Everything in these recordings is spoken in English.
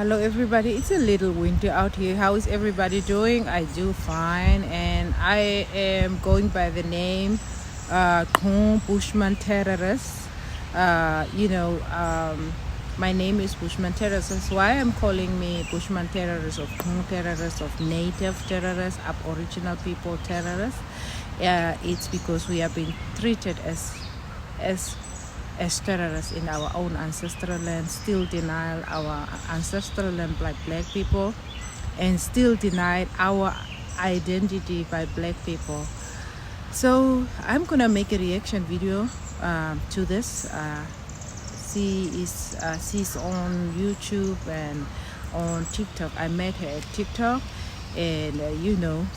Hello everybody, it's a little windy out here. How is everybody doing? I do fine, and I am going by the name Bushman Terrorist. My name is Bushman Terrorist. That's why I'm calling me Bushman Terrorist, of Kung terrorists, of native terrorists, aboriginal people terrorists. It's because we have been treated as terrorists in our own ancestral land, still denied our ancestral land by black people, and still denied our identity by black people. So I'm gonna make a reaction video to this. She's on YouTube and on TikTok. I met her at TikTok, and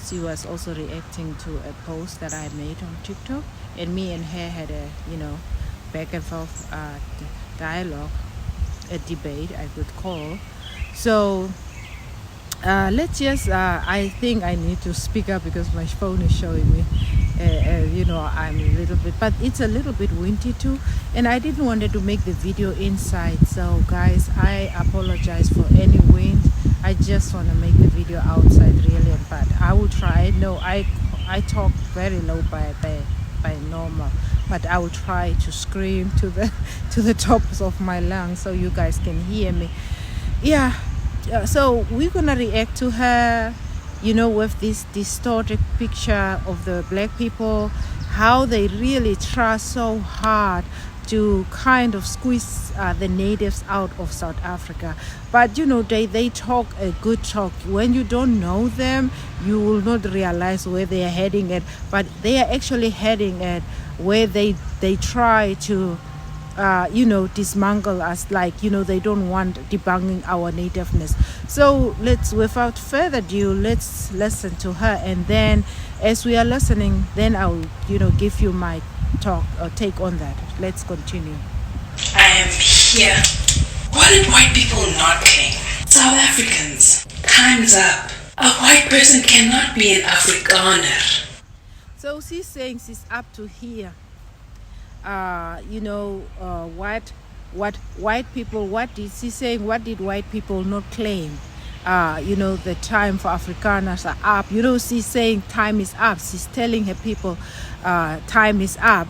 she was also reacting to a post that I made on TikTok, and me and her had a back and forth dialogue, a debate I could call. So let's just I think I need to speak up because my phone is showing me I'm a little bit, but it's a little bit windy too, and I didn't want to make the video inside. So guys, I apologize for any wind. I just want to make the video outside really, but I will try. No, I talk very low by normal, but I will try to scream to the tops of my lungs so you guys can hear me. So we're gonna react to her, with this distorted picture of the black people, how they really try so hard to kind of squeeze the natives out of South Africa. But they talk a good talk. When you don't know them, you will not realize where they are heading at, but they are actually heading at where they try to dismantle us, like they don't want debunking our nativeness. So without further ado, let's listen to her, and then as we are listening, then I'll give you my talk or take on that. Let's continue. I am here. What did white people not claim? South Africans, time's up. A white person cannot be an Afrikaner. So she's saying she's up to here. What white people, what did she saying, what did white people not claim? The time for Afrikaners are up. She's saying time is up. She's telling her people time is up.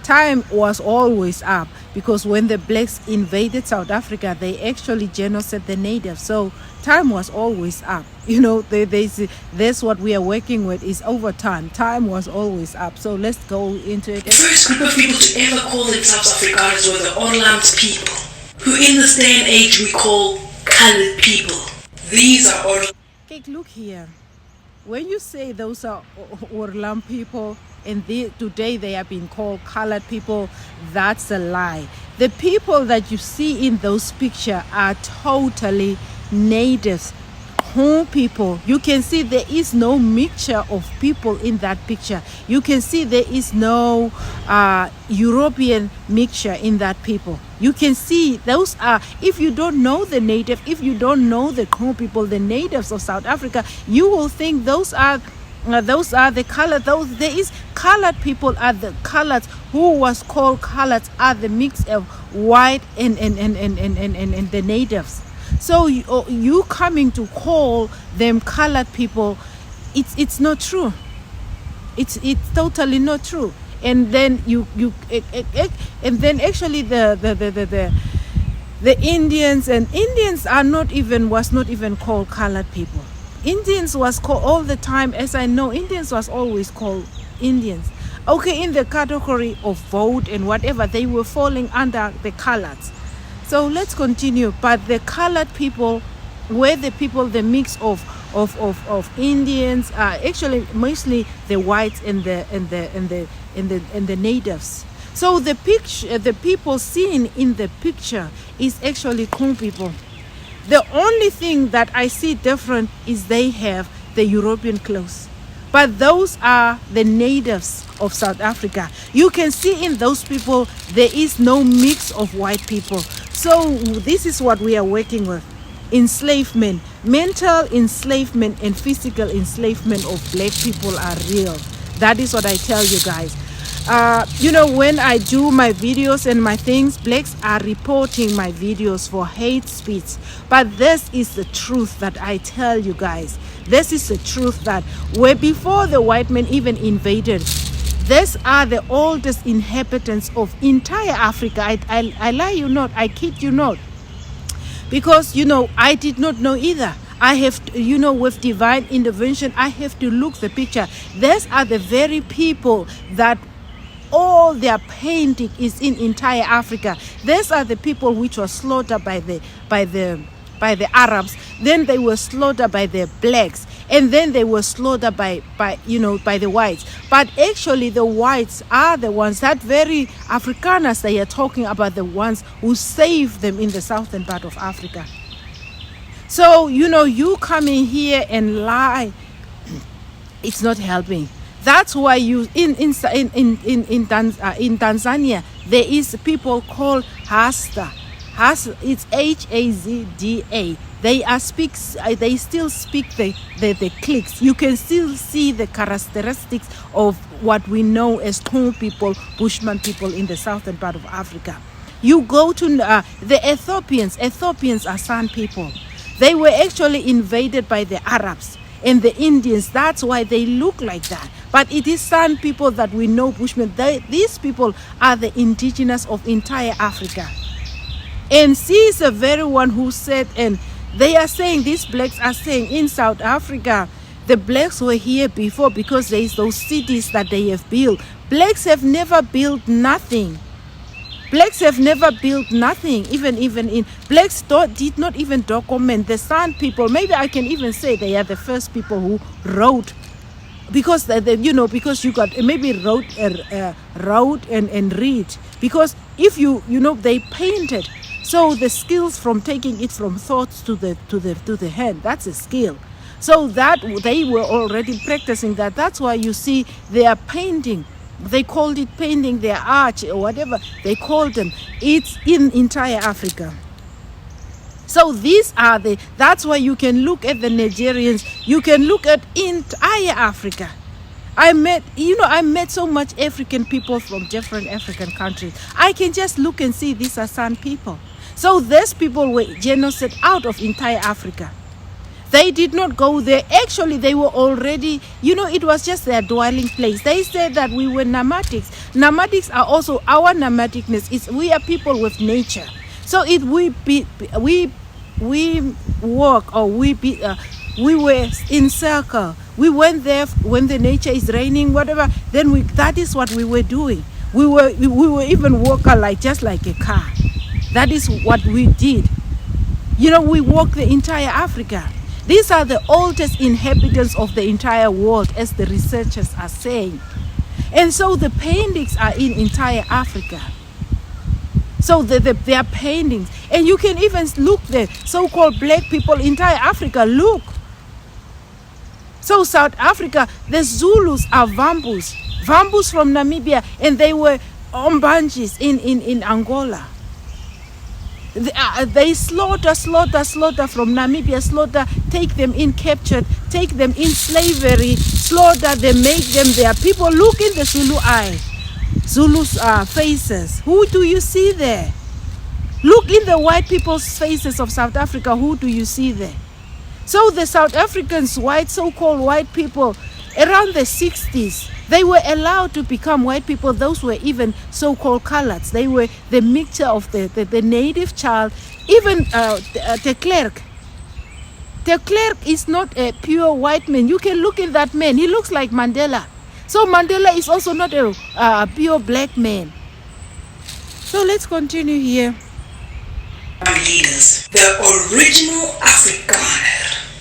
Time was always up, because when the blacks invaded South Africa, they actually genocide the natives. So time was always up. That's what we are working with, is over time. Time was always up. So let's go into it. The first group of people to ever call themselves Afrikaners were the Orlam's people, who in this day and age we call colored people. These are Okay, look here. When you say those are Orlam people, and today they are being called colored people, that's a lie. The people that you see in those pictures are totally natives, home people. You can see there is no mixture of people in that picture. You can see there is no European mixture in that people. You can see those are, if you don't know the native, if you don't know the home people, the natives of South Africa, you will think those are the colored. There is colored people are the colored, who was called colored are the mix of white and the natives. So you coming to call them colored people, it's not true. It's totally not true. And then and then actually the Indians was not even called colored people. Indians was called all the time, as I know. Indians was always called Indians. Okay, in the category of vote and whatever, they were falling under the coloreds. So let's continue. But the colored people were the people, the mix of Indians, actually mostly the whites and the natives. So the picture, the people seen in the picture is actually Kung people. The only thing that I see different is they have the European clothes, but those are the natives of South Africa. You can see in those people there is no mix of white people. So this is what we are working with. Enslavement, mental enslavement and physical enslavement of black people are real. That is what I tell you guys. when I do my videos and my things, blacks are reporting my videos for hate speech. But this is the truth that I tell you guys. This is the truth that where before the white men even invaded, these are the oldest inhabitants of entire Africa. I lie you not, I kid you not. Because, I did not know either. I have to, with divine intervention, I have to look the picture. These are the very people that all their painting is in entire Africa. These are the people which were slaughtered by the Arabs. Then they were slaughtered by the blacks, and then they were slaughtered by the whites. But actually, the whites are the ones, that very Afrikaners they are talking about, the ones who saved them in the southern part of Africa. So you coming here and lie, it's not helping. That's why you in Tanzania there is people called Hasta. It's Hazda. They still speak the clicks. You can still see the characteristics of what we know as Tonga people, Bushman people in the southern part of Africa. You go to the Ethiopians. Ethiopians are San people. They were actually invaded by the Arabs and the Indians. That's why they look like that. But it is San people that we know, Bushmen. These people are the indigenous of entire Africa. And she is the very one who said, and they are saying, these blacks are saying in South Africa, the blacks were here before because there is those cities that they have built. Blacks have never built nothing. Blacks have never built nothing. Even in blacks did not even document the San people. Maybe I can even say they are the first people who wrote, because because you got maybe wrote and read. Because if they painted. So the skills from taking it from thoughts to the hand, that's a skill. So that they were already practicing that. That's why you see they are painting. They called it painting, their arch or whatever they called them. It's in entire Africa. So that's why you can look at the Nigerians, you can look at entire Africa. I met so much African people from different African countries. I can just look and see these are San people. So these people were genocide out of entire Africa. They did not go there. Actually, they were already, it was just their dwelling place. They said that we were nomadics. Nomadics are also our nomadicness. We are people with nature. So if we walk or we were in circle. We went there when the nature is raining, whatever. Then that is what we were doing. We were even walking just like a car. That is what we did. We walked the entire Africa. These are the oldest inhabitants of the entire world, as the researchers are saying. And so the paintings are in entire Africa. So they are paintings. And you can even look the so-called black people, entire Africa, look. So South Africa, the Zulus are Vambus from Namibia, and they were Ombanjis in Angola. They slaughter from Namibia, take them in captured, take them in slavery, slaughter them, make them their people. Look in the Zulu eye, Zulu's faces. Who do you see there? Look in the white people's faces of South Africa. Who do you see there? So the South Africans, so-called white people, around the 60s, they were allowed to become white people. Those were even so-called coloreds. They were the mixture of the native child. Even de Klerk. De Klerk is not a pure white man. You can look at that man. He looks like Mandela. So Mandela is also not a pure black man. So let's continue here. Leaders, the original Afrikaner.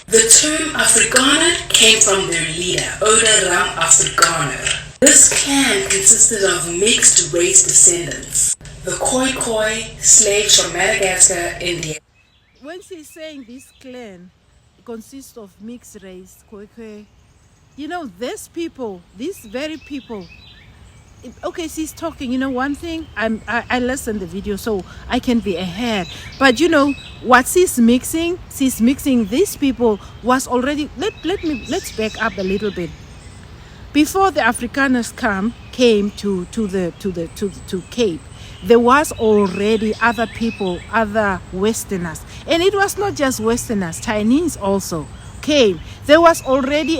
The term Afrikaner came from their leader, Oude Ram Afrikaner. This clan consisted of mixed race descendants, the Khoi, slaves from Madagascar, India. When she's saying this clan consists of mixed race, Khoi, these people, these very people, okay, she's talking, one thing, I listened the video so I can be ahead. But what she's mixing these people was already, let's back up a little bit. Before the Afrikaners came to Cape, there was already other people, other Westerners, and it was not just Westerners, Chinese also came. There was already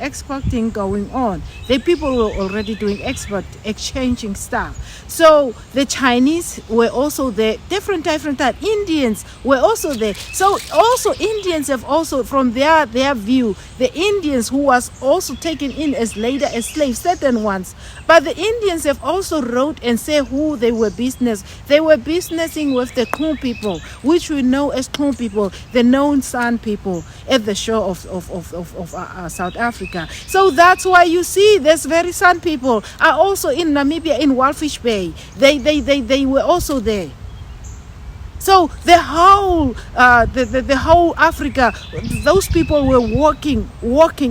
exporting going on. The people were already doing export, exchanging stuff. So the Chinese were also there, different type. Indians were also there. So also Indians have also, from their view, the Indians who was also taken in as later as slaves, certain ones. But the Indians have also wrote and say who they were business. They were businessing with the Khmer people, which we know as Khmer people, the known San people at the shore of South Africa. So that's why you see this very San people are also in Namibia, in Walfish Bay. They were also there. So the whole the whole Africa, those people were walking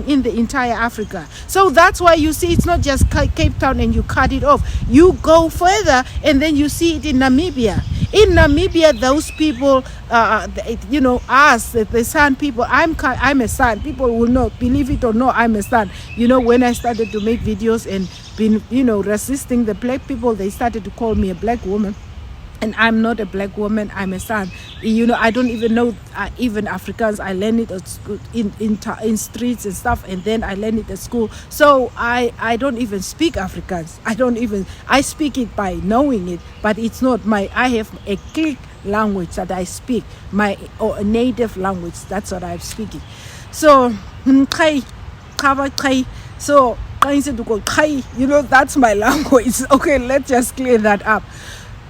in the entire Africa. So that's why you see it's not just Cape Town and you cut it off. You go further and then you see it in Namibia. In Namibia, those people, us, the San people, I'm a San. People will not believe it or not, I'm a San. When I started to make videos and been, resisting the black people, they started to call me a black woman. And I'm not a black woman, I'm a San. I don't even know even Afrikaans. I learned it at school, in streets and stuff, and then I learned it at school. So I don't even speak Afrikaans. I speak it by knowing it, but it's not I have a click language that I speak, my native language. That's what I'm speaking. So so that's my language. Okay, let's just clear that up.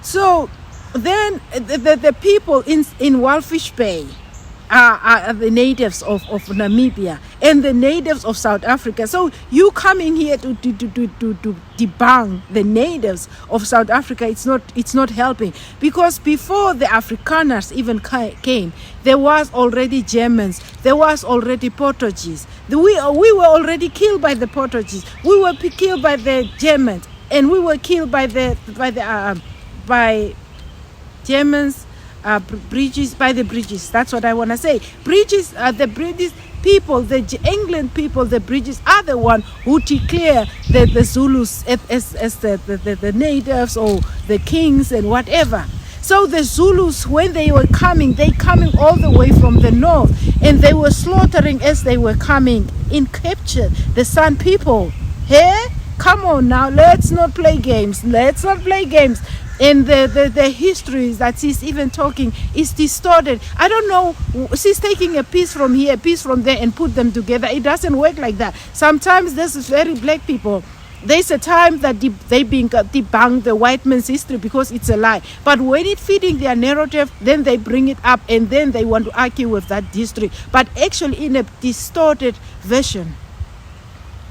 So then the people in Walfish Bay are the natives of Namibia and the natives of South Africa. So you coming here to debunk the natives of South Africa, it's not helping, because before the Afrikaners even came, there was already Germans, there was already Portuguese. We were already killed by the Portuguese. We were killed by the Germans, and we were killed by Germans, by the British. That's what I want to say. The British people, the England people, the British are the one who declare the Zulus as the natives or the kings and whatever. So the Zulus, when they were coming all the way from the north, and they were slaughtering as they were coming in capture the San people. Hey, come on now, let's not play games. And the history that she's even talking is distorted. I don't know, she's taking a piece from here, a piece from there, and put them together. It doesn't work like that. Sometimes this is very black people. There's a time that they debunk the white man's history because it's a lie. But when it's fitting their narrative, then they bring it up and then they want to argue with that history. But actually in a distorted version.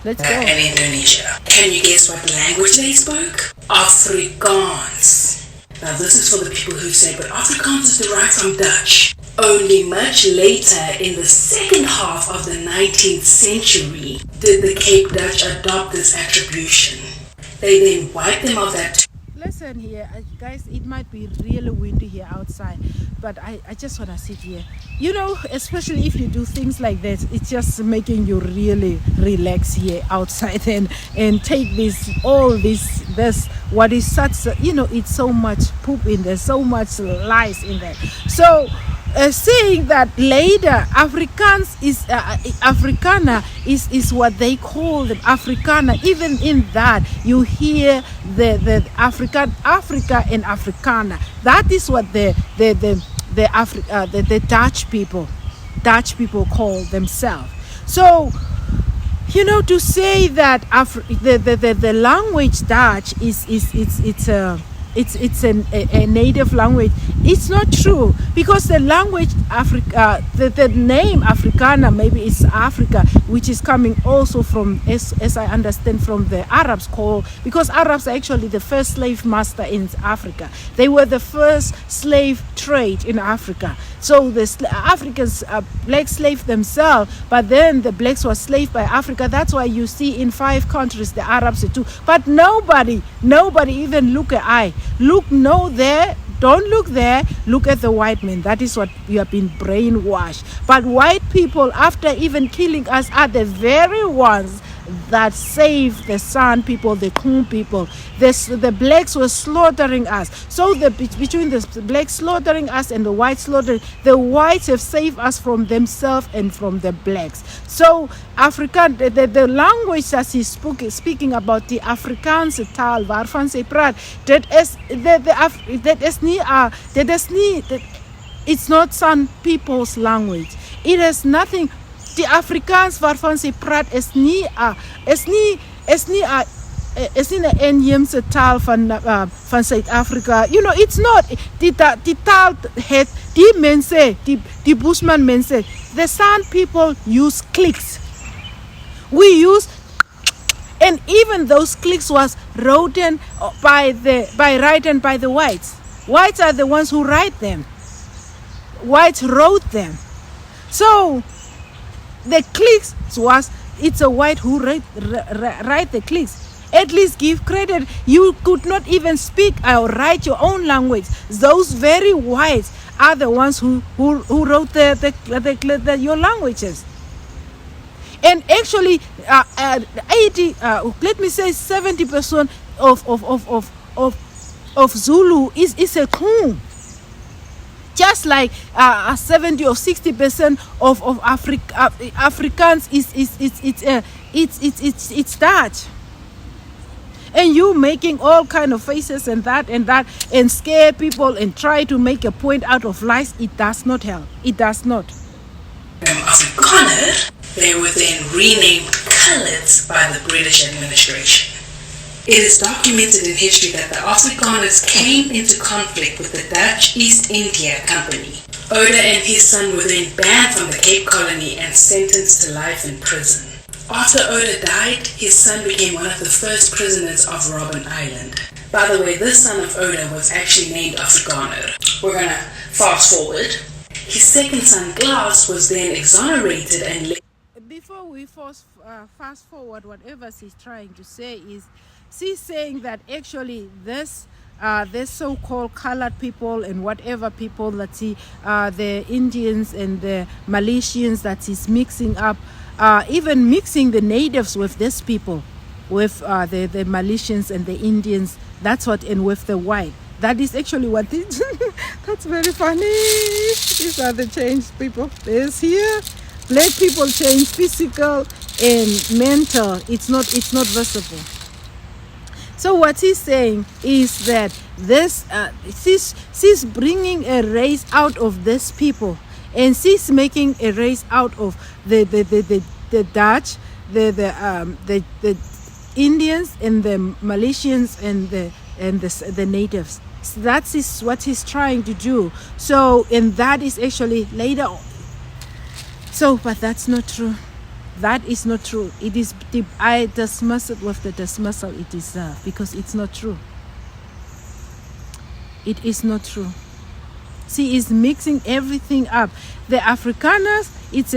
Let's go. And Indonesia. Can you guess what language they spoke? Afrikaans. Now this is for the people who say, but Afrikaans is derived from Dutch. Only much later, in the second half of the 19th century, did the Cape Dutch adopt this attribution. They then wiped them of that. Listen here, guys, it might be really windy here outside, but I just want to sit here. Especially if you do things like that, it's just making you really relax here outside and take this what is such, it's so much poop in there, so much lies in there. So saying that later Afrikaans is Afrikaner is what they call them, Afrikaner. Even in that you hear the Africa and Afrikaner. That is what the Dutch people call themselves. So to say that the language Dutch it's a native language, it's not true, because the language the name Afrikaner maybe is Africa, which is coming also from, as I understand, from the Arabs, because Arabs are actually the first slave master in Africa. They were the first slave trade in Africa. So the Africans black slave themselves, but then the blacks were slaved by Africa. That's why you see in 5 countries the Arabs too. But nobody even look at eye. Look, no, there don't look there, look at the white men. That is what you have been brainwashed. But white people, after even killing us, are the very ones that saved the San people, the Khum people. The blacks were slaughtering us. So between the blacks slaughtering us and the whites slaughtering, the whites have saved us from themselves and from the blacks. So Afrikaan, the language that he's speaking about, the Afrikaanse taal waarvan sy praat, it's not some people's language. It has nothing. Die Afrikaans waarvan sy praat is nie 'n inheemse taal van Suid-Afrika. You know, it's not. Die taal het die mense, die Bushman mense, the San people use clicks. We use, and even those clicks was written written by the whites. Whites are the ones who write them. Whites wrote them. So the clicks it's a white who write the clicks. At least give credit. You could not even speak or write your own language. Those very whites are the ones who wrote your languages. And actually, 70% of Zulu is a Khum. Just like 70 or 60% of Afrikaans it's Dutch. And you making all kind of faces and that and scare people and try to make a point out of lies, it does not help. It does not. Afrikaner, they were then renamed Coloureds by the British administration. It is documented in history that the Afrikaners came into conflict with the Dutch East India Company. Oda and his son were then banned from the Cape Colony and sentenced to life in prison. After Oda died, his son became one of the first prisoners of Robben Island. By the way, this son of Oda was actually named Afrikaner. We're gonna fast forward. His second son, Klaus, was then exonerated and before we fast forward, whatever she's trying to say is, she's saying that actually this so-called colored people and whatever people that the Indians and the Malaysians that is mixing up, even mixing the natives with these people, with the Malaysians and the Indians, that's what, and with the white. That is actually what it that's very funny. These are the changed people. There's here. Black people change physical and mental. It's not visible. So what he's saying is that this she's bringing a race out of these people, and she's making a race out of the Dutch, the Indians and the Malaysians and the natives. So that is what he's trying to do. So, and that is actually later on. So, but that's not true. That is not true. It is I dismiss it with the dismissal it deserves, because it's not true. It is not true. She is mixing everything up. The Afrikaners, it's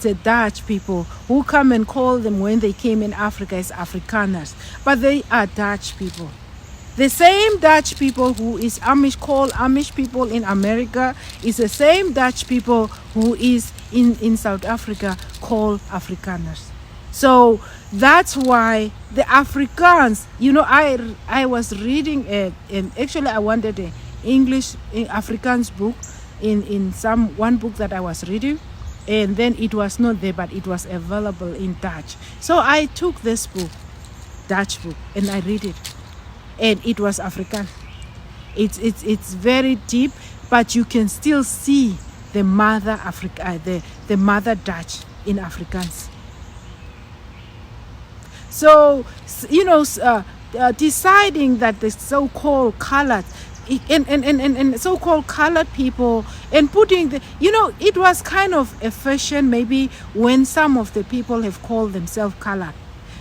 a Dutch people who come and call them when they came in Africa as Afrikaners, but they are Dutch people. The same Dutch people who is called Amish people in America is the same Dutch people who is in South Africa called Afrikaners. So that's why the Afrikaans, you know, I was reading actually I wanted an English Afrikaans book in one book that I was reading, and then it was not there, but it was available in Dutch. So I took this book, Dutch book, and I read it. And it was Afrikaans. It's very deep, but you can still see the mother the mother Dutch in Afrikaans. So, you know, deciding that the so-called colored and so-called colored people, and putting it was kind of a fashion maybe when some of the people have called themselves colored,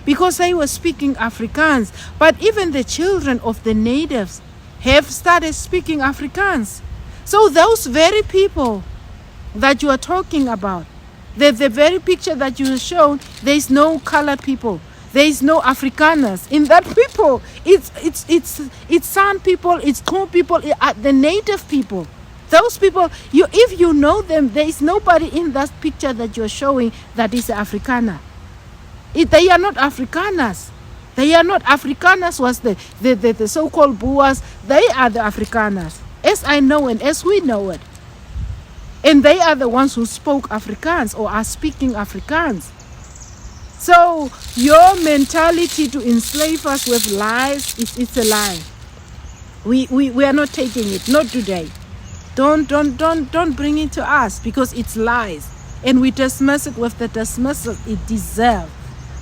because they were speaking Afrikaans. But even the children of the natives have started speaking Afrikaans. So those very people that you are talking about, the very picture that you have shown, there is no colored people. There is no Afrikaners in that people. It's San people, it's Khmer people, the native people. Those people, if you know them, there is nobody in that picture that you're showing that is Afrikaner. They are not Afrikaners. They are not. Afrikaners was the so-called Boers. They are the Afrikaners, as I know and as we know it. And they are the ones who spoke Afrikaans or are speaking Afrikaans. So your mentality to enslave us with lies, it's a lie. We are not taking it, not today. Don't bring it to us, because it's lies. And we dismiss it with the dismissal it deserves.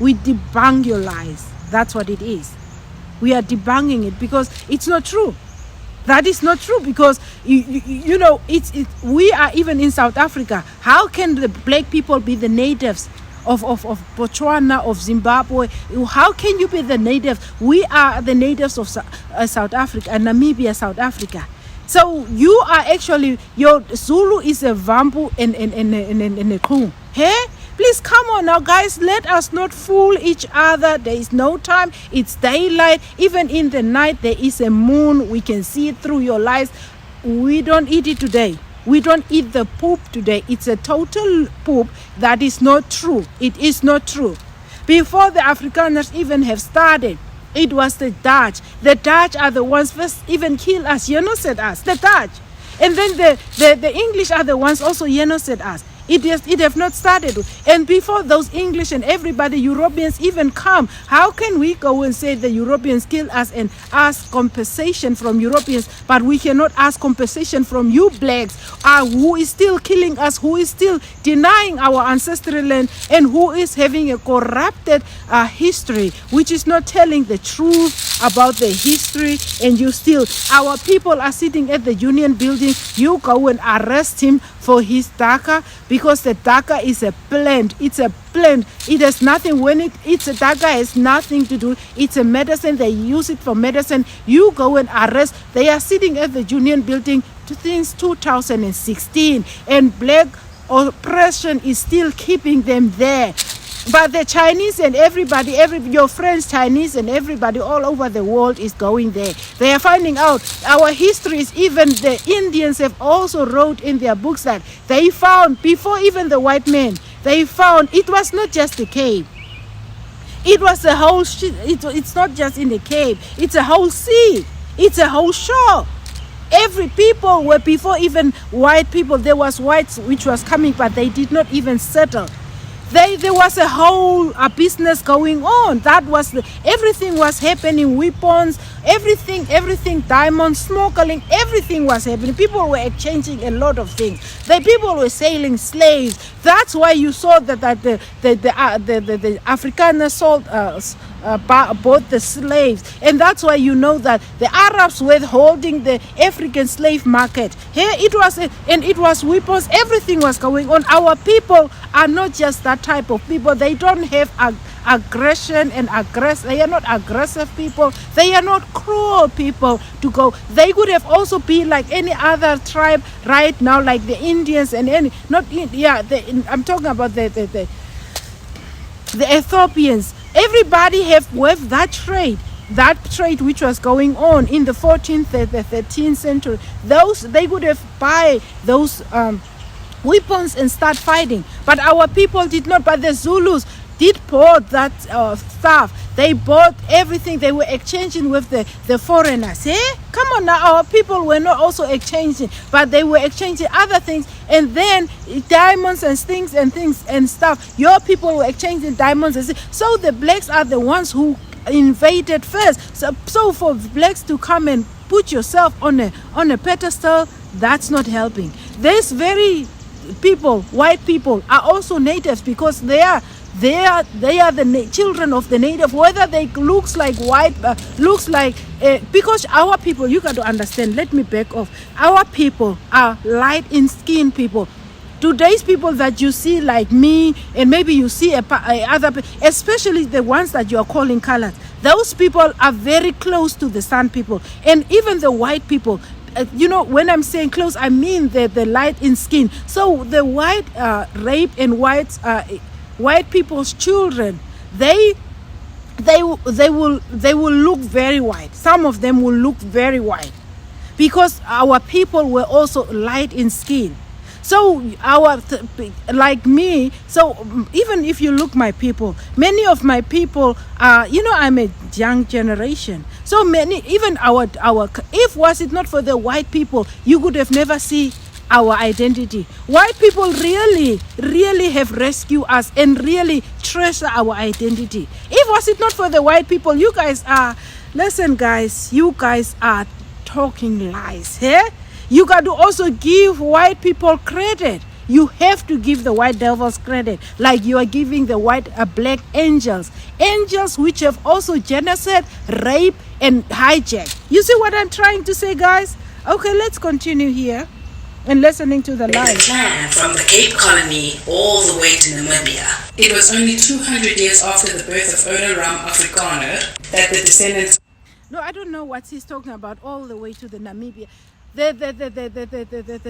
We debunk your lies. That's what it is. We are debunking it because it's not true. That is not true, because you know we are even in South Africa. How can the black people be the natives of Botswana, of Zimbabwe? How can you be the native? We are the natives of South Africa and Namibia, South Africa. So you are actually, your Zulu is a Vampu and a Kru. Hey? Please come on now, guys. Let us not fool each other. There is no time. It's daylight. Even in the night, there is a moon. We can see it through your lies. We don't eat it today. We don't eat the poop today. It's a total poop that is not true. It is not true. Before the Afrikaners even have started, it was the Dutch. The Dutch are the ones first even kill us, genocide us, the Dutch. And then the English are the ones also genocide us. It have not started. And before those English and everybody, Europeans even come, how can we go and say the Europeans kill us and ask compensation from Europeans, but we cannot ask compensation from you blacks, who is still killing us, who is still denying our ancestral land, and who is having a corrupted history, which is not telling the truth about the history. And you still, our people are sitting at the Union building, you go and arrest him for his DACA, because the DACA is a plant. It's a plant. It has nothing, it's a DACA has nothing to do. It's a medicine. They use it for medicine. You go and arrest. They are sitting at the Union building since 2016, and black oppression is still keeping them there. But the Chinese and everybody, your friends Chinese and everybody all over the world is going there. They are finding out our histories. Even the Indians have also wrote in their books that they found, before even the white men, they found it was not just the cave. It was a whole it's not just in the cave. It's a whole sea. It's a whole shore. Every people were, before even white people, there was whites which was coming, but they did not even settle. There was a whole business going on. That was everything was happening. Weapons, everything, diamonds, smuggling, everything was happening. People were exchanging a lot of things. The people were selling slaves. That's why you saw that the Afrikaners sold bought the slaves, and that's why you know that the Arabs were holding the African slave market. Here it was weapons. Everything was going on. Our people are not just that type of people. They don't have aggression and they are not aggressive people. They are not cruel people to go. They could have also been like any other tribe right now, like the Indians and I'm talking about the Ethiopians. Everybody have that trade which was going on in the 14th, the 13th century. They would have buy those weapons and start fighting. But our people did not. But the Zulus did bought that stuff. They bought everything. They were exchanging with the foreigners. Come on now, our people were not also exchanging, but they were exchanging other things, and then diamonds and things and stuff. Your people were exchanging diamonds and things. So the blacks are the ones who invaded first. So for blacks to come and put yourself on a pedestal, that's not helping. These very people, white people, are also natives, because they are the children of the native, whether they looks like white, because our people, you got to understand, let me back off. Our people are light in skin people. Today's people that you see like me, and maybe you see other, especially the ones that you are calling colored, those people are very close to the San people, and even the white people. When I'm saying close, I mean the light in skin. So the white rape and white people's children, they they will look very white. Some of them will look very white because our people were also light in skin. So like me, so even if you look my people, many of my people are, I'm a young generation. So many, even our if was it not for the white people, you could have never seen our identity. White people really have rescued us and really treasure our identity. If was it not for the white people, you guys are talking lies. You got to also give white people credit. You have to give the white devils credit, like you are giving the black angels which have also genocide, rape, and hijack. You see what I'm trying to say, guys? Okay, let's continue here and listening to the lies. It's a clan from the Cape Colony all the way to Namibia. It was only 200 years after the birth of Oda Ram Afrikaner that the descendants... No, I don't know what he's talking about all the way to the Namibia. The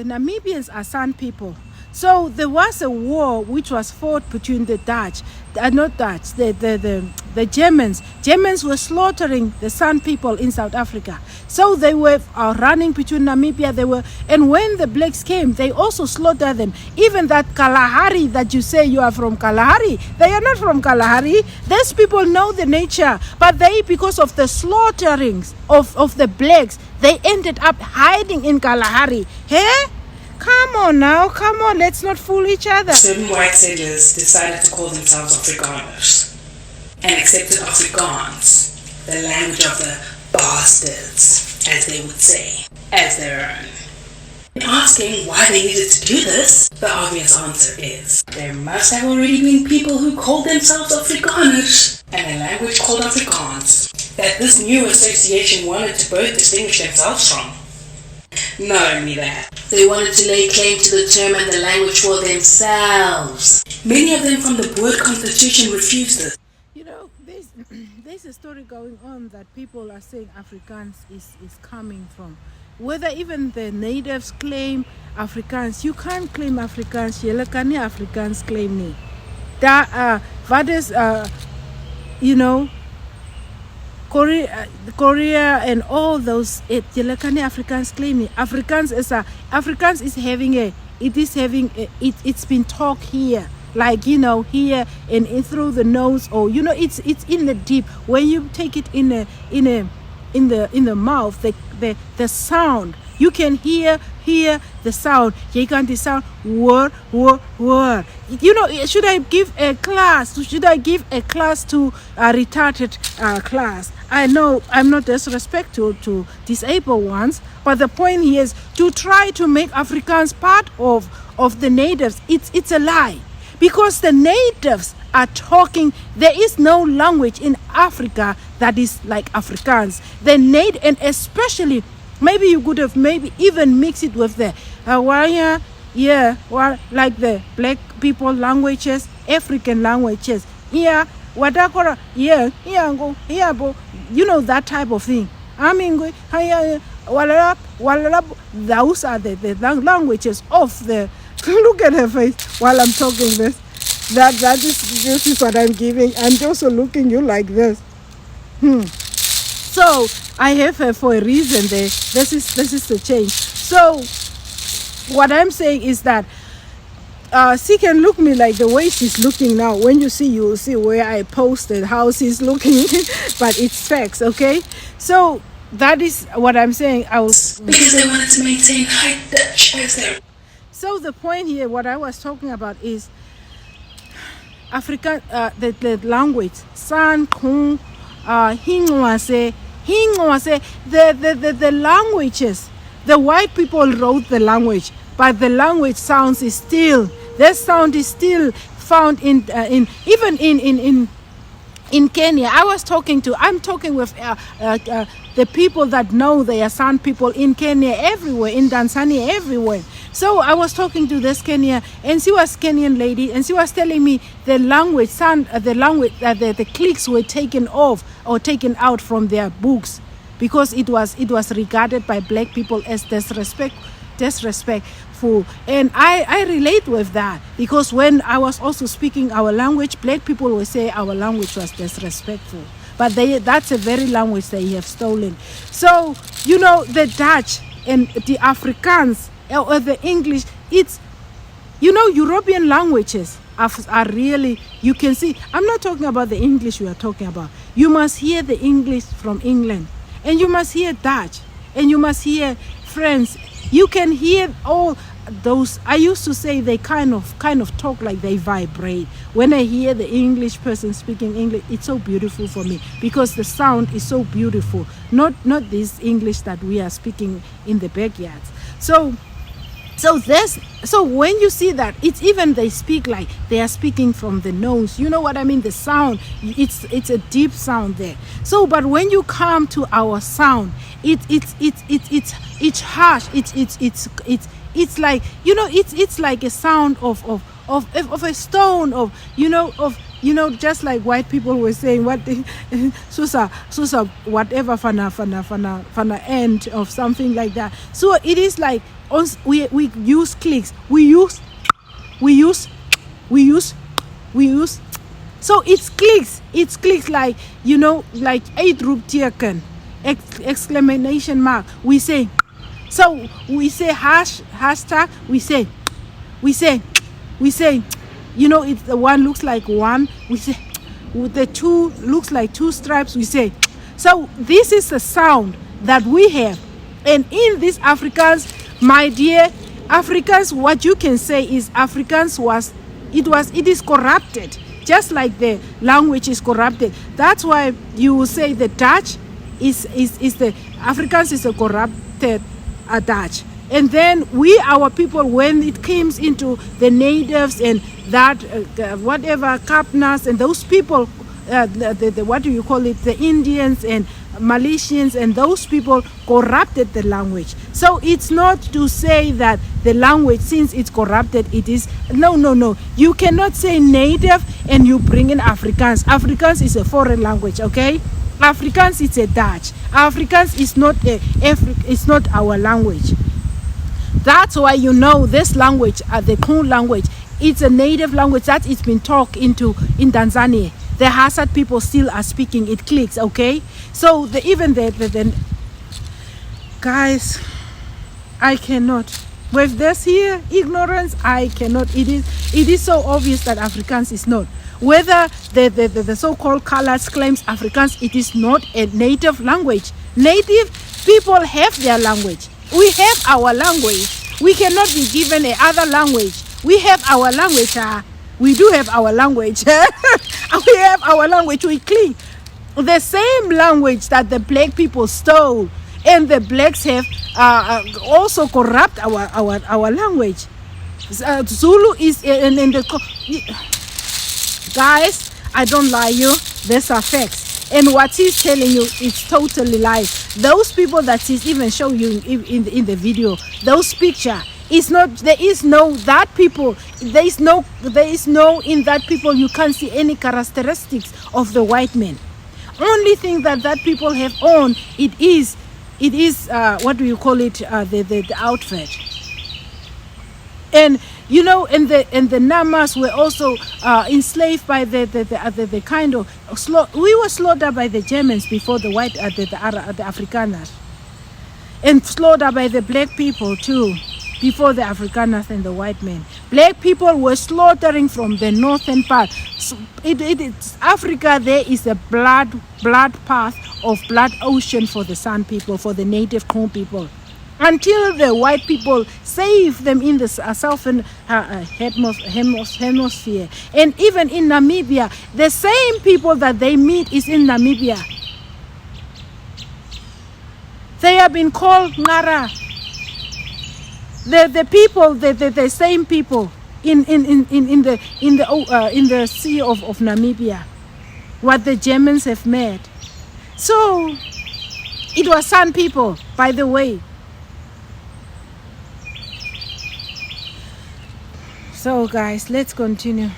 Namibians are San people. So there was a war which was fought between the the Germans. Germans were slaughtering the San people in South Africa. So they were running between Namibia. And when the blacks came, they also slaughtered them. Even that Kalahari that you say you are from Kalahari, they are not from Kalahari. These people know the nature, but because of the slaughterings of the blacks, they ended up hiding in Kalahari. Hey? Come on, let's not fool each other. Certain white settlers decided to call themselves Afrikaners and accepted Afrikaans, the language of the bastards, as they would say, as their own. In asking why they needed to do this, the obvious answer is there must have already been people who called themselves Afrikaners and a language called Afrikaans that this new association wanted to both distinguish themselves from. Not only that, they wanted to lay claim to the term and the language for themselves. Many of them from the Boer Constitution refused this. There's a story going on that people are saying Afrikaans is coming from. Whether even the natives claim Afrikaans, you can't claim Afrikaans. Julle kan nie Afrikaans claim nie. What is Korea and all those, julle kan nie Afrikaans claim nie. Afrikaans is it's been talked here, like here and through the nose, or it's in the deep. When you take it in the mouth, the sound, you can hear the sound. You can the sound word. Should I give a class? Should I give a class to a retarded class? I know I'm not disrespectful to disabled ones, but the point here is to try to make Afrikaans part of the natives. It's a lie, because the natives are talking. There is no language in Africa that is like Afrikaans. And especially, maybe you could have even mixed it with the Hawaiian, like the black people languages, African languages, Wadakora, that type of thing. Those are the languages of the. Look at her face while I'm talking this. This is what I'm giving. I'm also looking you like this. So I have her for a reason there. This is the change. So what I'm saying is that she can look me like the way she's looking now. When you will see where I posted how she's looking, but it's facts, okay? So that is what I'm saying. Because they wanted to maintain high Dutch as their... So the point here, what I was talking about is African, the language, San Kung, Hingwase, the languages. The white people wrote the language, but the language sounds is still. That sound is still found in Kenya. I'm talking with the people that know they are San people in Kenya, everywhere, in Tanzania, everywhere. So I was talking to this Kenya, and she was Kenyan lady, and she was telling me the language, the cliques were taken off or taken out from their books because it was regarded by black people as disrespect disrespectful. And I relate with that, because when I was also speaking our language, black people will say our language was disrespectful. But that's a very language they have stolen. So, the Dutch and the Afrikaans or the English, it's, European languages are really, you can see, I'm not talking about the English you are talking about. You must hear the English from England, and you must hear Dutch, and you must hear French. You can hear all those. I used to say they kind of talk like they vibrate. When I hear the English person speaking English, it's so beautiful for me, because the sound is so beautiful. Not this English that we are speaking in the backyards. So when you see that, it's even they speak like they are speaking from the nose. You know what I mean? The sound, it's a deep sound there. So, but when you come to our sound, it's harsh. It's like, it's like a sound of a stone, just like white people were saying, what susa whatever fana end of something like that. So it is like we use clicks. We use. So it's clicks. It's clicks like, like uitroepteken, exclamation mark. We say. So we say hashtag. We say. It's the one looks like one. We say with the two looks like two stripes. We say. So this is the sound that we have, and in this Afrikaans, my dear, Afrikaans, what you can say is Afrikaans it is corrupted, just like the language is corrupted. That's why you will say the Dutch is the Afrikaans is a corrupted Dutch. And then our people, when it comes into the natives and that whatever Kapnas and those people, the what do you call it, the Indians and Malaysians and those people corrupted the language. So it's not to say that the language, since it's corrupted, it is no. You cannot say native and you bring in Afrikaans. Afrikaans is a foreign language, okay? Afrikaans is a Dutch. Afrikaans is not our language. That's why this language, the Kru language, it's a native language that it's been talked into in Tanzania. The Hasad people still are speaking. It clicks, okay? So the guys, I cannot. With this here ignorance, I cannot. It is so obvious that Afrikaans is not. Whether the so-called colors claims Afrikaans, it is not a native language. Native people have their language. We have our language. We cannot be given a other language. We have our language. We do have our language. We have our language. We cling. The same language that the black people stole, and the blacks have also corrupt our language. Zulu is in the guys. I don't lie you. These are facts. And what he's telling you is totally lies. Those people that he's even showing you in the video, those picture. It's not, there is no that people, there is no in that people you can't see any characteristics of the white man. Only thing that people have on it is what do you call it, the outfit. And and the Namas were also enslaved by the kind of we were slaughtered by the Germans before the white the Afrikaners, and slaughtered by the black people too. Before the Afrikaners and the white men, black people were slaughtering from the northern part. So it's Africa. There is a blood path of blood ocean for the San people, for the native Kru people, until the white people save them in the southern hemisphere. And even in Namibia, the same people that they meet is in Namibia. They have been called Ngara. The people, the same people in the sea of Namibia, what the Germans have made. So it was San people, by the way. So guys, let's continue.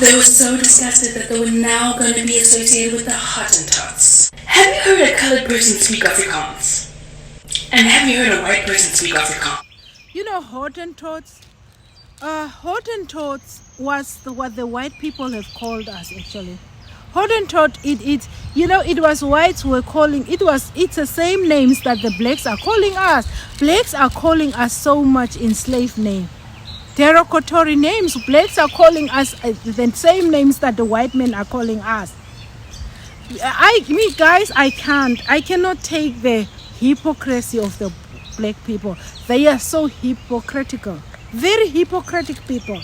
They were so disgusted that they were now going to be associated with the Hottentots. Have you heard a colored person speak Afrikaans? And have you heard a white person speak Afrikaans? You know, Hottentots? Hottentots was what the white people have called us, actually. Hottentot, it was whites were calling, it's the same names that the blacks are calling us. Blacks are calling us so much enslaved name. Derogatory names. Blacks are calling us the same names that the white men are calling us. I cannot take the hypocrisy of the black people. They are so hypocritical. Very hypocritic people.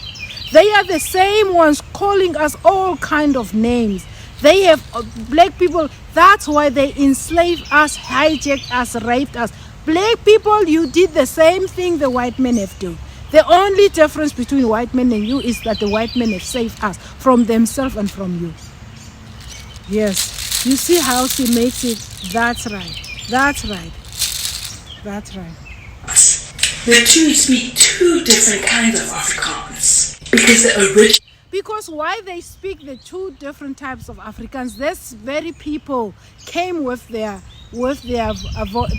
They are the same ones calling us all kind of names. They have black people. That's why they enslaved us, hijacked us, raped us. Black people, you did the same thing the white men have done. The only difference between white men and you is that the white men have saved us from themselves and from you. Yes. You see how she makes it? That's right. That's right. That's right. The two speak two different kinds of Afrikaans. Because why they speak the two different types of Afrikaans, these very people came with their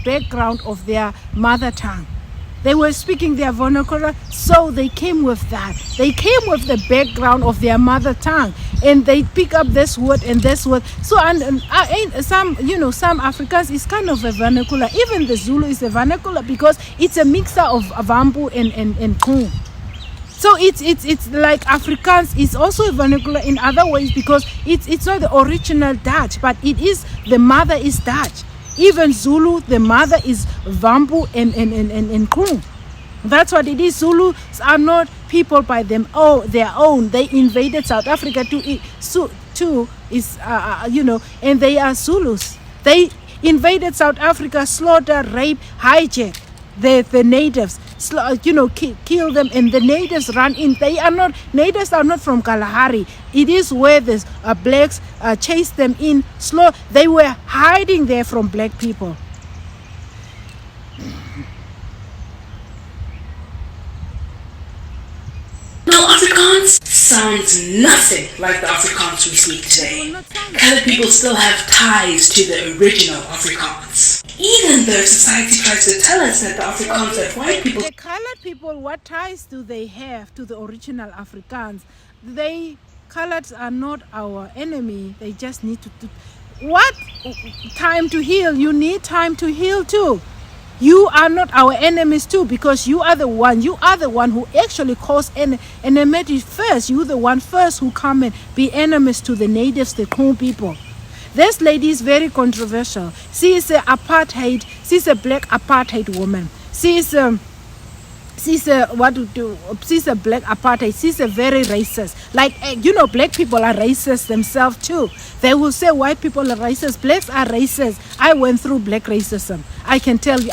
background of their mother tongue. They were speaking their vernacular, so they came with that. They came with the background of their mother tongue, and they pick up this word and this word. So, some Afrikaans is kind of a vernacular. Even the Zulu is a vernacular because it's a mixture of Avambu and Kung. So it's like Afrikaans is also a vernacular in other ways because it's not the original Dutch, but the mother is Dutch. Even Zulu, the mother is Vambu and Kung. That's what it is. Zulus are not people by their own. They invaded South Africa and they are Zulus. They invaded South Africa, slaughter, rape, hijack the natives, kill them, and the natives run in. Natives are not from Kalahari. It is where the blacks chased them in. They were hiding there from black people. No, Afrikaans sounds nothing like the Afrikaans we speak today. Colored people still have ties to the original Afrikaans. Even though society tries to tell us that the Afrikaans that white people... The colored people, what ties do they have to the original Afrikaans? Coloreds are not our enemy. They just need to... What? Time to heal. You need time to heal too. You are not our enemies too, because you are the one who actually caused enmity first. You the one first who come and be enemies to the natives, the Kung people. This lady is very controversial. She is a black apartheid woman. She's a black apartheid. She's a very racist. Black people are racist themselves too. They will say white people are racist. Blacks are racist. I went through black racism. I can tell you,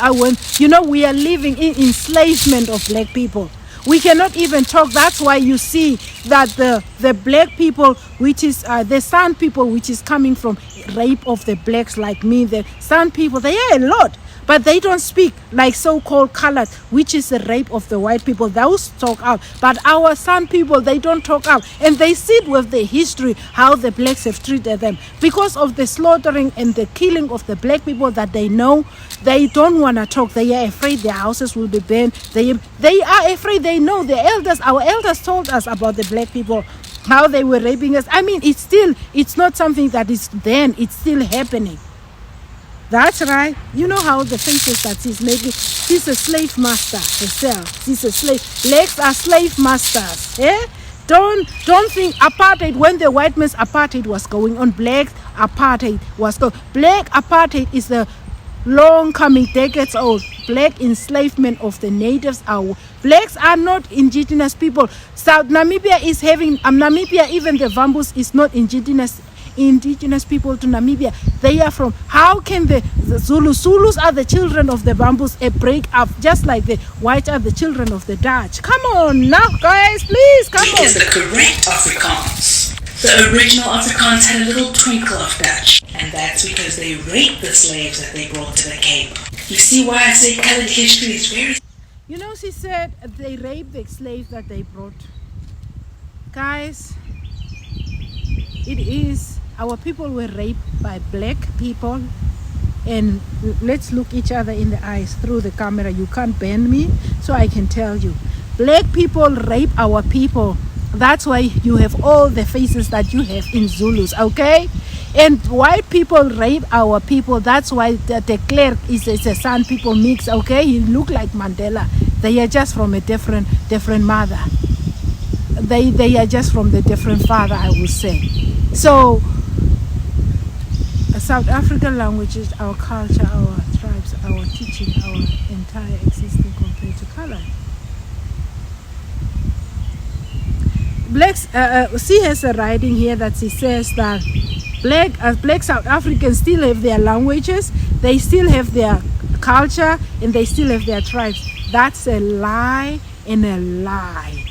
we are living in enslavement of black people. We cannot even talk. That's why you see that the black people, which is the San people, which is coming from rape of the blacks like me, the San people, they are a lot. But they don't speak like so-called colored, which is the rape of the white people. Those talk out. But our San people, they don't talk out. And they sit with the history, how the blacks have treated them. Because of the slaughtering and the killing of the black people that they know, they don't want to talk. They are afraid their houses will be burned. They are afraid. They know our elders told us about the black people, how they were raping us. It's not something that is then. It's still happening. That's right. You know how the faces that she's making. She's a slave master herself. She's a slave. Blacks are slave masters. Don't think apartheid, when the white man's apartheid was going on, black apartheid was going. Black apartheid is a long coming, decades old. Black enslavement of the natives blacks are not indigenous people. South Namibia is having Namibia, even the Vambus is not indigenous people to Namibia. They are from, how can the Zulus are the children of the Bambus, a break up, just like the whites are the children of the Dutch. Come on now, guys, please, come on. Is the correct Afrikaans. The original Afrikaans had a little twinkle of Dutch, and that's because they raped the slaves that they brought to the Cape. You see why I say colored history is very... She said they raped the slaves that they brought. Guys, it is Our people were raped by black people. And let's look each other in the eyes through the camera. You can't bend me, so I can tell you. Black people rape our people. That's why you have all the faces that you have in Zulus, okay? And white people rape our people. That's why the clerk is a San people mix, okay? He look like Mandela. They are just from a different mother. They are just from the different father, I would say. So South African languages, our culture, our tribes, our teaching, our entire existing compared to color. Blacks, she has a writing here that she says that black South Africans still have their languages, they still have their culture, and they still have their tribes. That's a lie and a lie.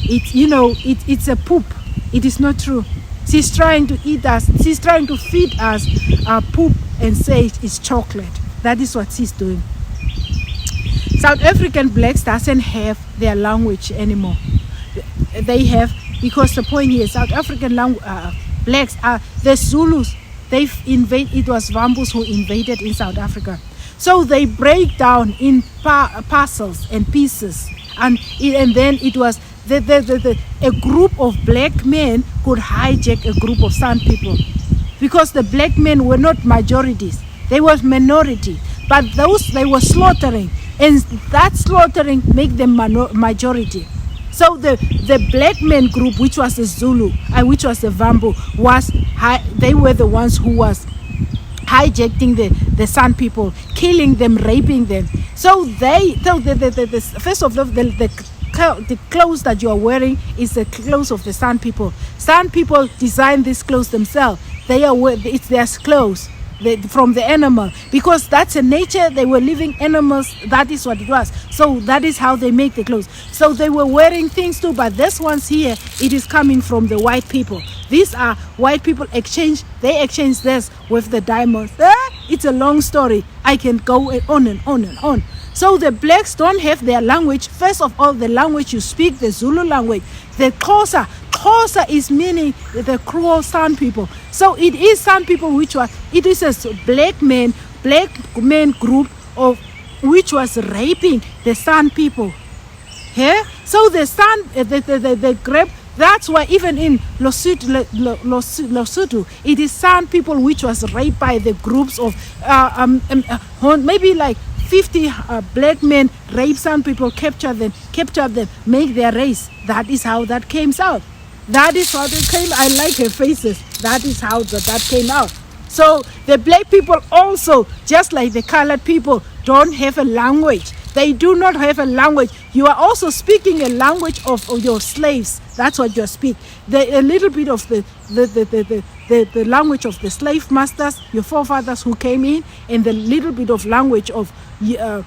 It's a poop. It is not true. She's trying to eat us. She's trying to feed us poop and say it's chocolate. That is what she's doing. South African blacks doesn't have their language anymore. They have, because the point here, South African blacks are the Zulus. It was Vambus who invaded in South Africa. So they break down in parcels and pieces, and then it was a group of black men could hijack a group of San people, because the black men were not majorities, they were minority, but those they were slaughtering, and that slaughtering make them majority. So the black men group, which was the Zulu, which was the Vambu, they were the ones who was hijacking the San people, killing them, raping them. So first of all, the clothes that you are wearing is the clothes of the San people. San people design these clothes themselves. It's their clothes from the animal, because that's a nature. They were living animals. That is what it was. So that is how they make the clothes. So they were wearing things too, but this one's here, it is coming from the white people. These are white people they exchange this with the diamonds. It's a long story. I can go on and on and on. So the blacks don't have their language. First of all, the language you speak, the Zulu language, the Xhosa. Xhosa is meaning the cruel San people. So it is San people it is a black man group of which was raping the San people. Yeah? So the San, the grape, that's why even in Lesotho, it is San people which was raped by the groups of maybe like 50 black men rape San people, capture them, make their race. That is how that came out. That is how it came. I like her faces. That is how that came out. So the black people also, just like the colored people, don't have a language. They do not have a language. You are also speaking a language of your slaves. That's what you speak. A little bit of the language of the slave masters, your forefathers who came in, and the little bit of language of the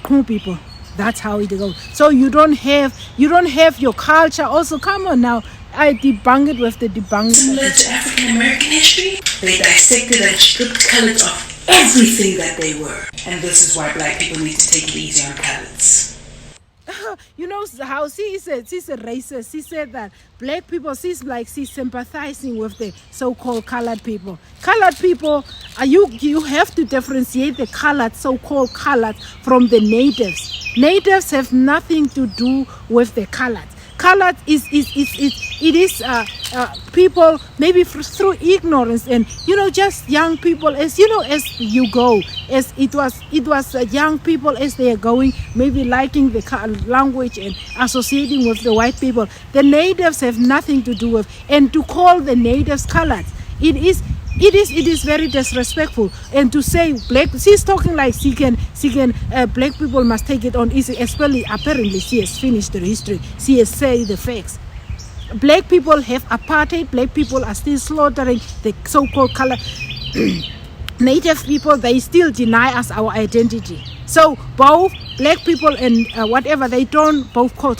Kru people. That's how it goes. So you don't have your culture. Also, come on now. I debunk it with the debunk. Similar to African American history, they dissected and stripped colors of everything that they were. And this is why black people need to take it easy on colors. You know how she's a racist. She said that black people, she's sympathizing with the so-called colored people. Colored people, you have to differentiate the colored, so-called colored, from the natives. Natives have nothing to do with the colored. Colored is people maybe through ignorance and just young people as you go, as it was young people as they are going, maybe liking the language and associating with the white people. The natives have nothing to do with, and to call the natives colored, it is very disrespectful. And to say black, she's talking like she can black people must take it on easy, especially apparently she has finished the history, she has said the facts. Black people have apartheid. Black people are still slaughtering the so-called color native people. They still deny us our identity. So both black people and whatever, they don't both call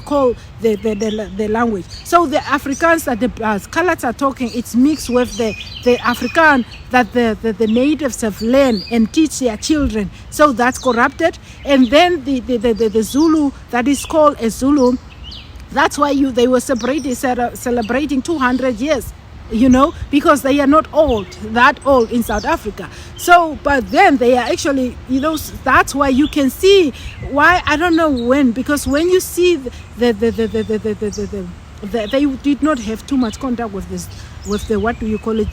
the language. So the Afrikaans that the colors are talking, it's mixed with the Afrikaan that the natives have learned and teach their children. So that's corrupted. And then the Zulu that is called a Zulu, That's why they were celebrating 200 years, because they are not that old in South Africa. So, but then they are actually, that's why you can see why, I don't know when, because when you see they did not have too much contact with the what do you call it,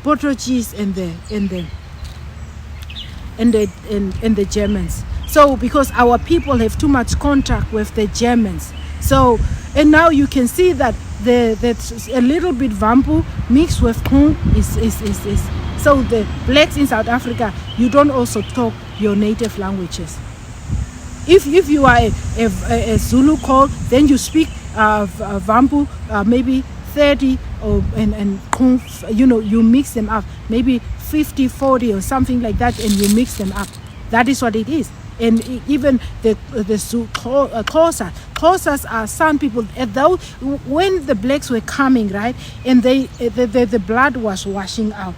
Portuguese and the Germans. So because our people have too much contact with the Germans, so, and now you can see that that a little bit Vampu mixed with Kung is so the blacks in South Africa, you don't also talk your native languages. If you are a Zulu call, then you speak Vampu maybe 30 and Kung, you mix them up, maybe 50-40 or something like that, and you mix them up. That is what it is. And even the Xhosas are some people. Though when the blacks were coming, right, and the blood was washing out.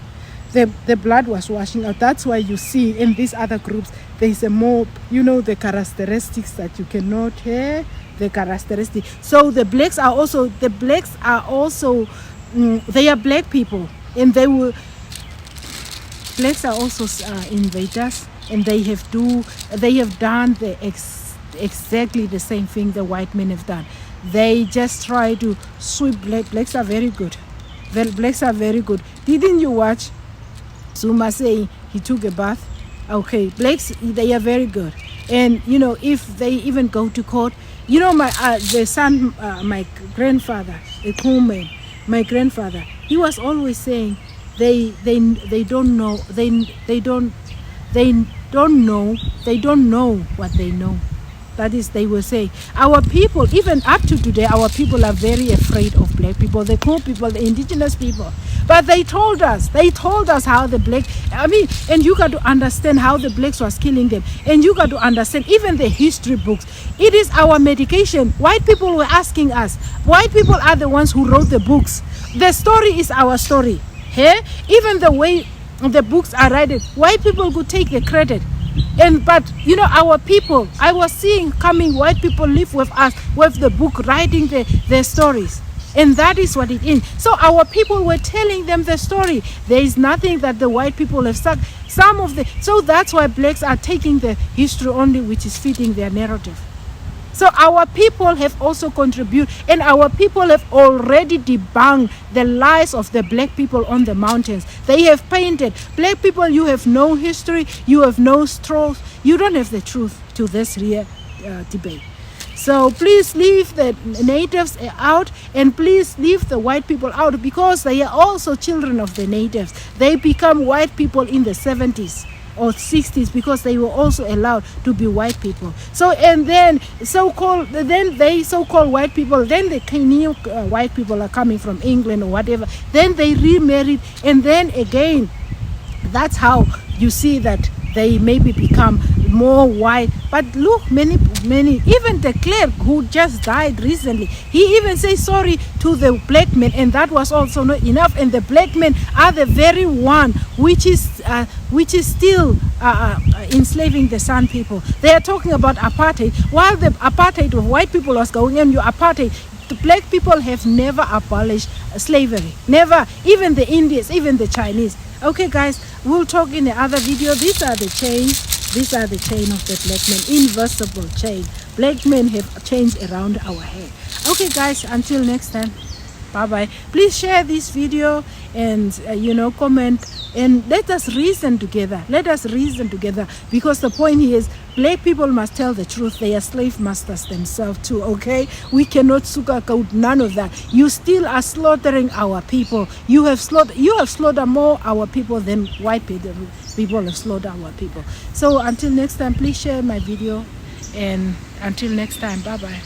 The blood was washing out. That's why you see in these other groups there is a more, the characteristics that you cannot hear. The characteristics. So the blacks are also they are black people, and blacks are also invaders. And they have done exactly the same thing the white men have done. They just try to sweep. Blacks are very good. Blacks are very good. Didn't you watch Zuma say he took a bath? Okay, blacks, they are very good. And if they even go to court, my grandfather, a cool man, my grandfather, he was always saying they don't know what they know. That is, they will say, our people, even up to today, our people are very afraid of black people, the cool people, the indigenous people. But they told us how the black, and you got to understand how the blacks was killing them. And you got to understand even the history books. It is our medication. White people were asking us. White people are the ones who wrote the books. The story is our story. Hey? Even the way the books are written, white people could take the credit. But our people, I was seeing coming white people live with us with the book, writing their stories, and that is what it is. So our people were telling them the story. There is nothing that the white people have said. So that's why blacks are taking the history only, which is fitting their narrative. So our people have also contributed, and our people have already debunked the lies of the black people on the mountains. They have painted black people, you have no history, you have no truth, you don't have the truth to this real debate. So please leave the natives out, and please leave the white people out, because they are also children of the natives. They become white people in the 70s. Or 60s, because they were also allowed to be white people. So, and then so-called white people, then the new white people are coming from England or whatever, then they remarried, and then again, that's how you see that they maybe become more white. But look, many, even the clerk who just died recently, he even says sorry to the black men, and that was also not enough. And the black men are the very one which is still enslaving the San people. They are talking about apartheid, while the apartheid of white people was going on. Your apartheid, the black people have never abolished slavery, never. Even the Indians, even the Chinese. Okay, guys, we'll talk in the other video. These are the chains. These are the chain of the black men, invisible chain. Black men have chains around our head. Okay, guys, until next time, bye-bye. Please share this video and, comment, and let us reason together. Let us reason together, because the point here is black people must tell the truth. They are slave masters themselves too, okay? We cannot sugarcoat none of that. You still are slaughtering our people. You have slaughtered more our people than white people have slaughtered our people. So until next time, please share my video, and until next time, bye-bye.